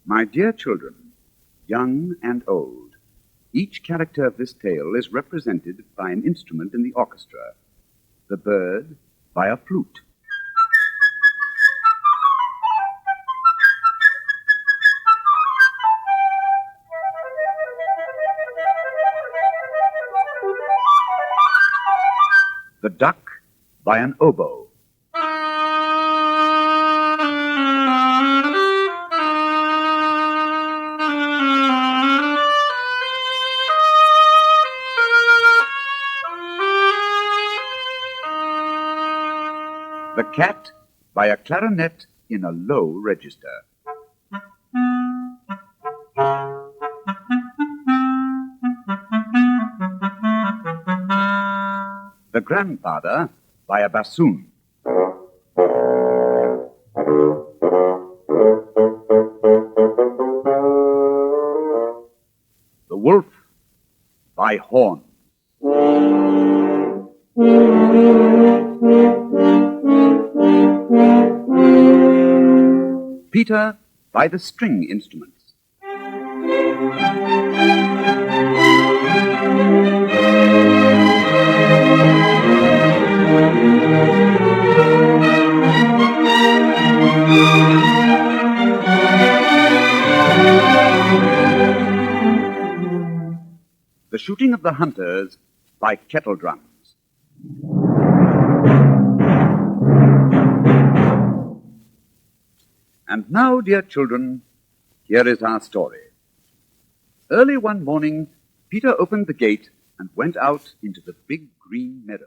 My dear children, young and old, each character of this tale is represented by an instrument in the orchestra. The bird by a flute. The duck by an oboe. The cat by a clarinet in a low register. The grandfather by a bassoon. The wolf by horns. Peter by the string instruments. The shooting of the hunters by kettle drums. And now, dear children, here is our story. Early one morning, Peter opened the gate and went out into the big green meadow.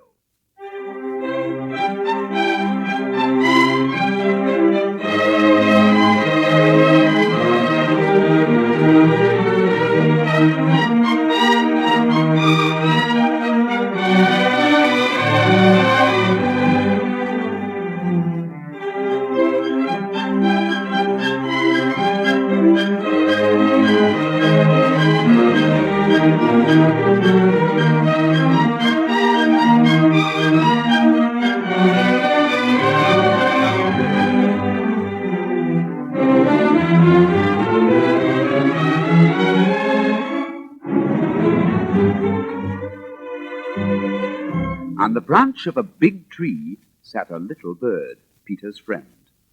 On the branch of a big tree sat a little bird, Peter's friend.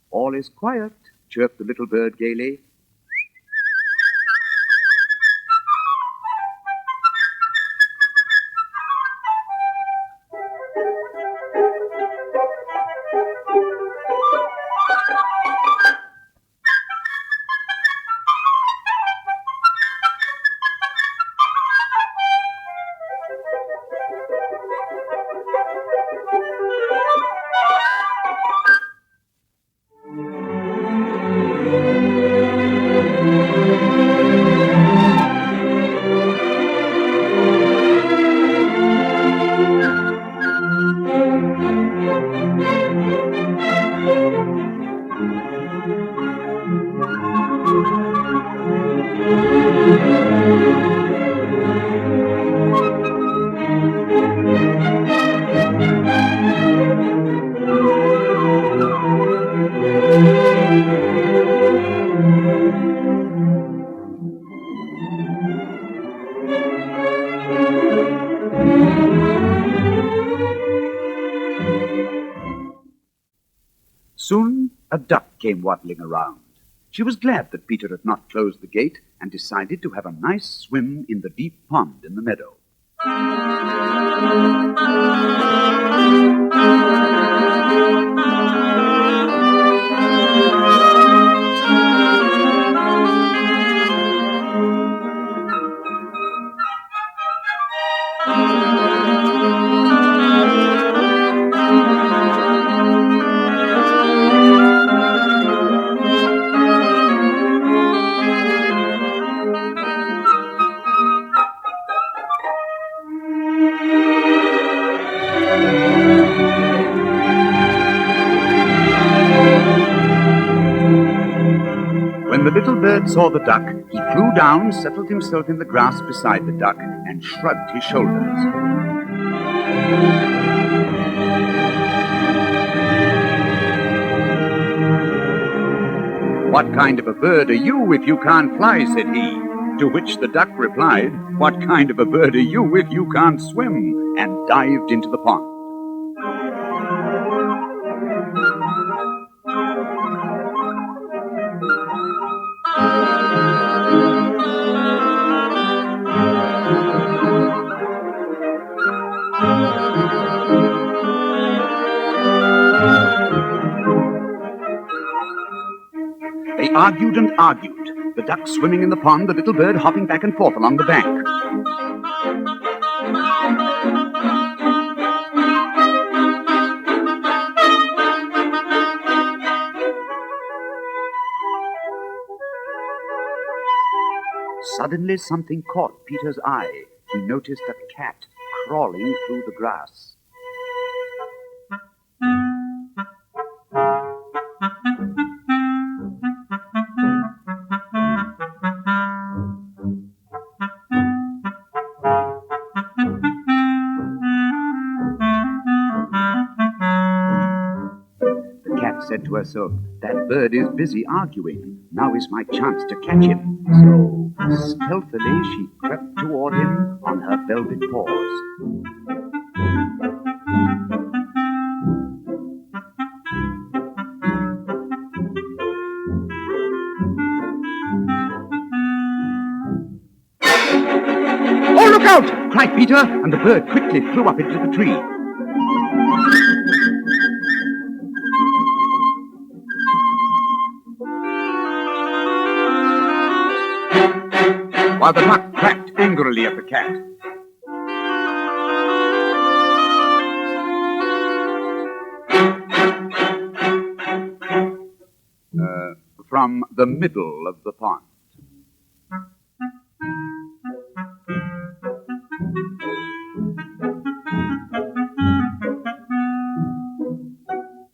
All is quiet, chirped the little bird gaily. Soon a duck came waddling around. She was glad that Peter had not closed the gate and decided to have a nice swim in the deep pond in the meadow. When the little bird saw the duck, he flew down, settled himself in the grass beside the duck, and shrugged his shoulders. "What kind of a bird are you if you can't fly?" said he. To which the duck replied, "What kind of a bird are you if you can't swim?" and dived into the pond. They argued and argued, the duck swimming in the pond, the little bird hopping back and forth along the bank. Suddenly something caught Peter's eye. He noticed a cat crawling through the grass. The cat said to herself, "That bird is busy arguing. Now is my chance to catch him." So, stealthily, she crept toward him on her velvet paws. "Oh, look out!" cried Peter, and the bird quickly flew up into the tree. While the duck cracked angrily at the cat. From the middle of the pond.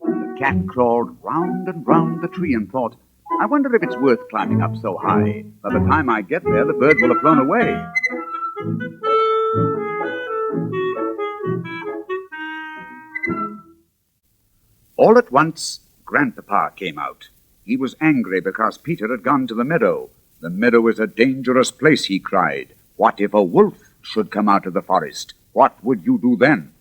The cat crawled round and round the tree and thought, "I wonder if it's worth climbing up so high. By the time I get there, the bird will have flown away." All at once, Grandpapa came out. He was angry because Peter had gone to the meadow. "The meadow is a dangerous place," he cried. "What if a wolf should come out of the forest? What would you do then?"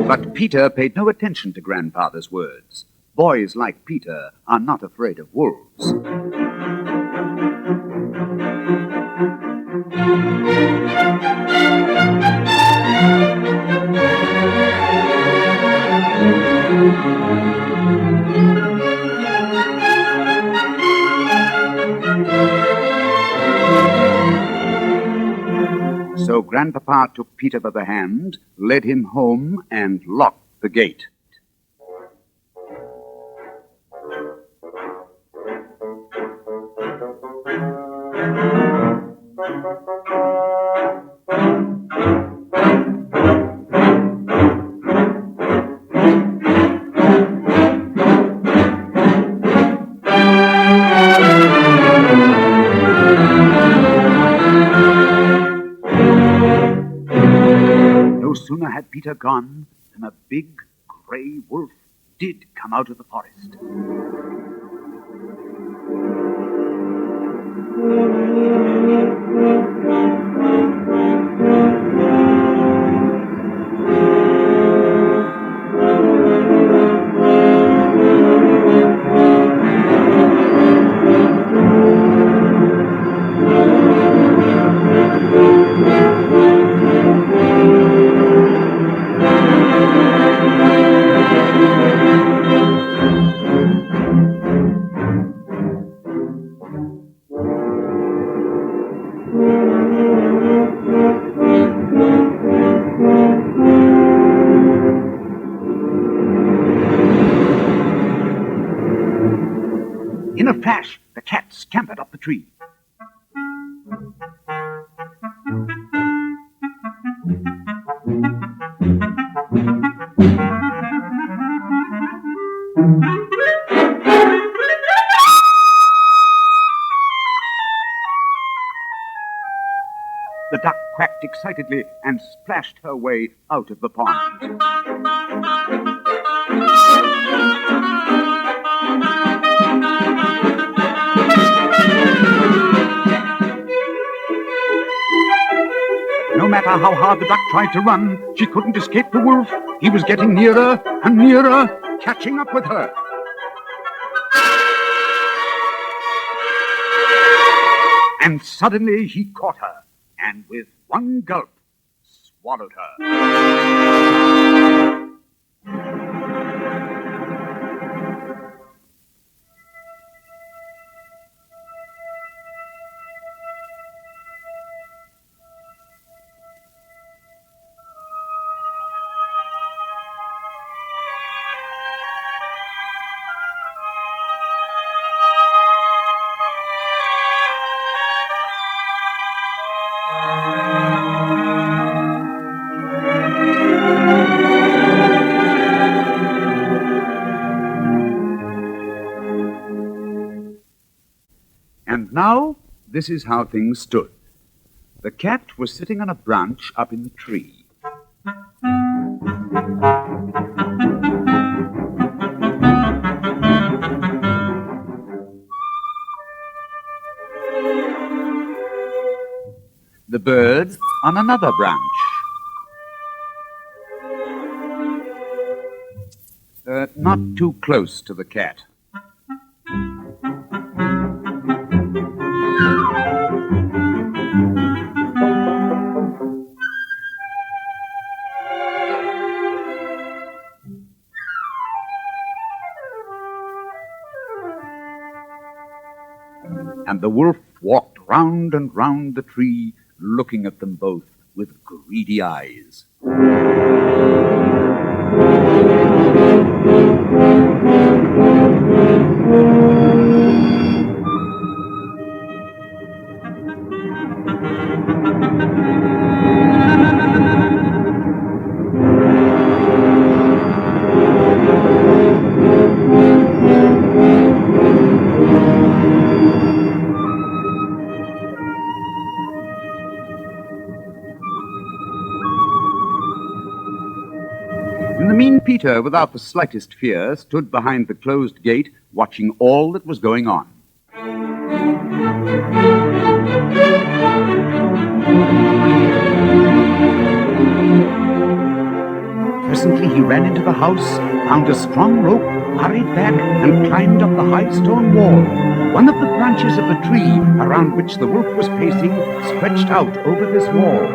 But Peter paid no attention to Grandfather's words. Boys like Peter are not afraid of wolves. So Grandpapa took Peter by the hand, led him home, and locked the gate. No sooner had Peter gone than a big gray wolf did come out of the forest. flash, the cat scampered up the tree. The duck quacked excitedly and splashed her way out of the pond. No matter how hard the duck tried to run, she couldn't escape the wolf. He was getting nearer and nearer, catching up with her. And suddenly he caught her, and with one gulp, swallowed her. And now, this is how things stood. The cat was sitting on a branch up in the tree. The bird on another branch. Not too close to the cat. And the wolf walked round and round the tree, looking at them both with greedy eyes. And the mean Peter, without the slightest fear, stood behind the closed gate, watching all that was going on. Presently he ran into the house, found a strong rope, hurried back, and climbed up the high stone wall. One of the branches of the tree around which the wolf was pacing stretched out over this wall.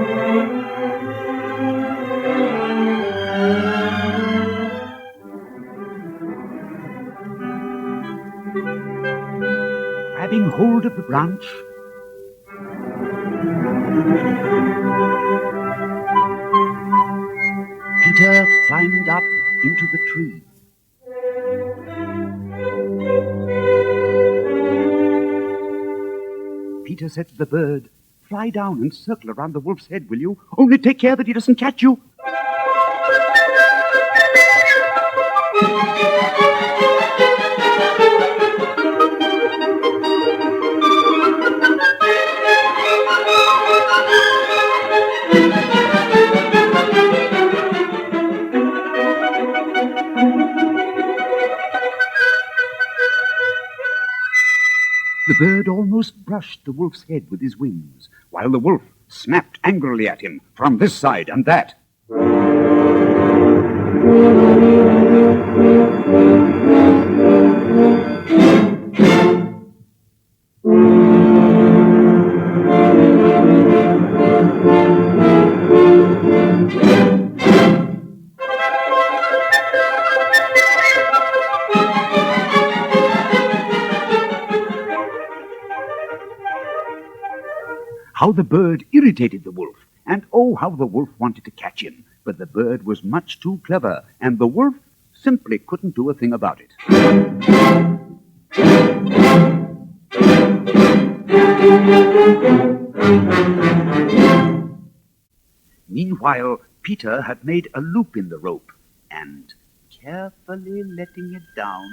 Grabbing hold of the branch, Peter climbed up into the tree. Peter said to the bird, "Fly down and circle around the wolf's head, will you? Only take care that he doesn't catch you." The bird almost brushed the wolf's head with his wings, while the wolf snapped angrily at him from this side and that. How the bird irritated the wolf, and oh, how the wolf wanted to catch him. But the bird was much too clever, and the wolf simply couldn't do a thing about it. Meanwhile, Peter had made a loop in the rope, and, carefully letting it down,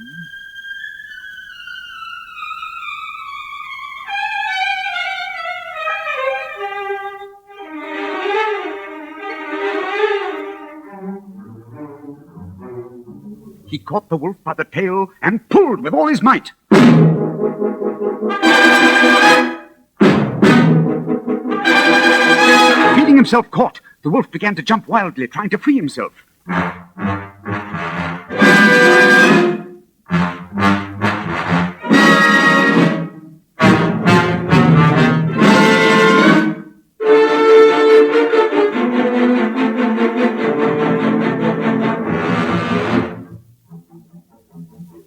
he caught the wolf by the tail and pulled with all his might. Feeling himself caught, the wolf began to jump wildly, trying to free himself.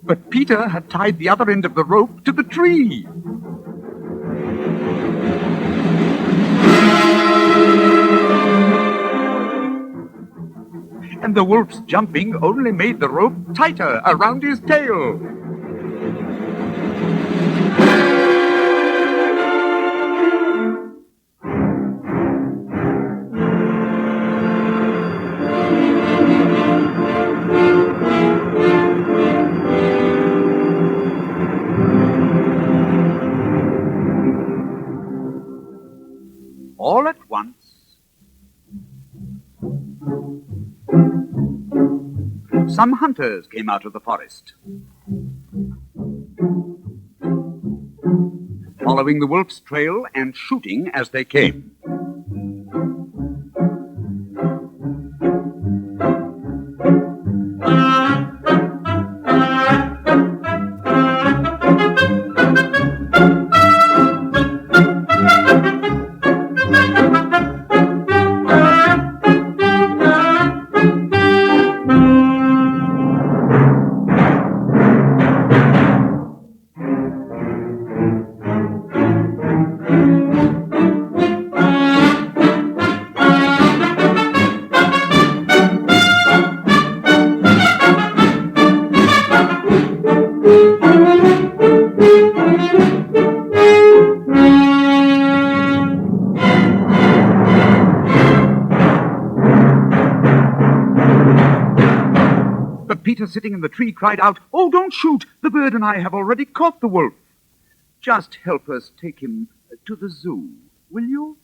But Peter had tied the other end of the rope to the tree. And the wolf's jumping only made the rope tighter around his tail. All at once, some hunters came out of the forest. Following the wolf's trail and shooting as they came. Peter, sitting in the tree, cried out, "Oh, don't shoot! The bird and I have already caught the wolf. Just help us take him to the zoo, will you?"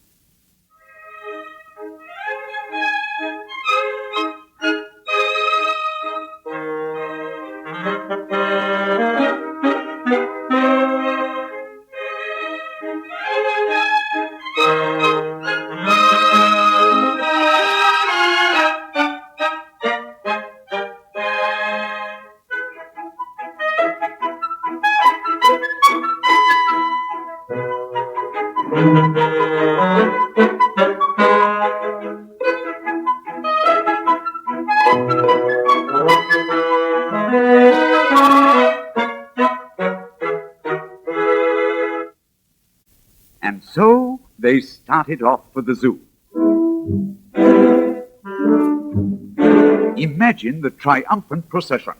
And so they started off for the zoo. Imagine the triumphant procession.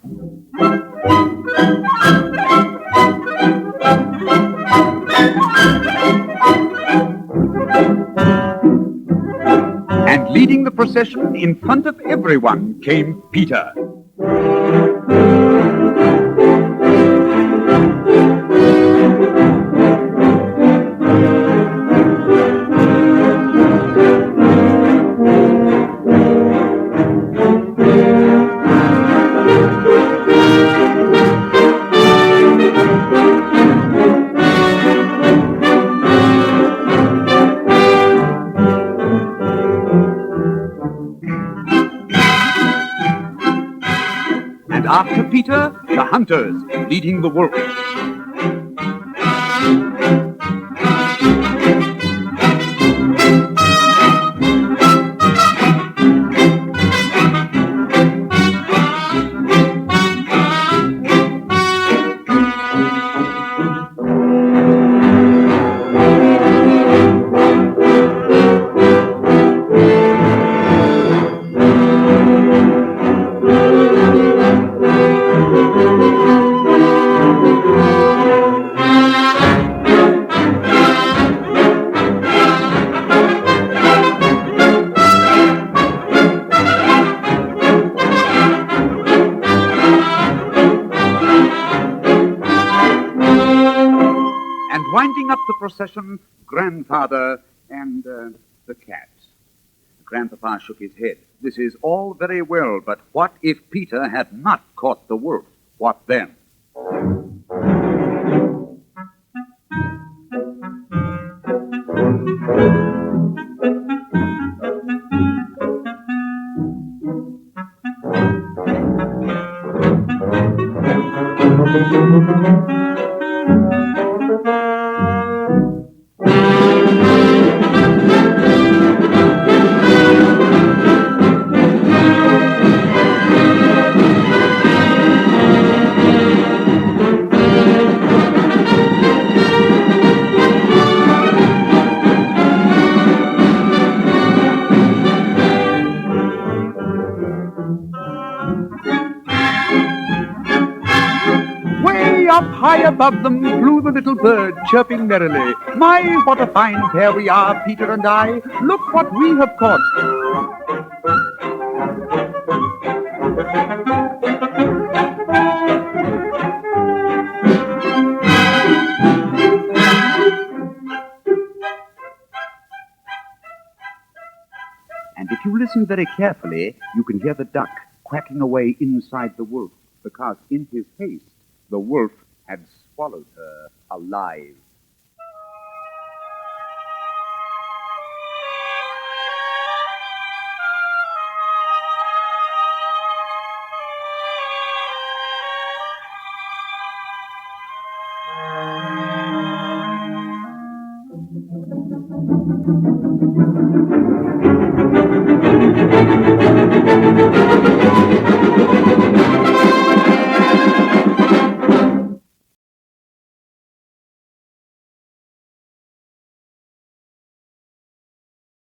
And leading the procession in front of everyone came Peter. After Peter, the hunters, leading the wolf. procession, Grandfather, and the cat. Grandpapa shook his head. This is all very well, but what if Peter had not caught the wolf? What then? Way up high above them flew the little bird, chirping merrily. My, what a fine pair we are, Peter and I. Look what we have caught. And if you listen very carefully, you can hear the duck quacking away inside the wolf, because in his haste, the wolf had swallowed her alive.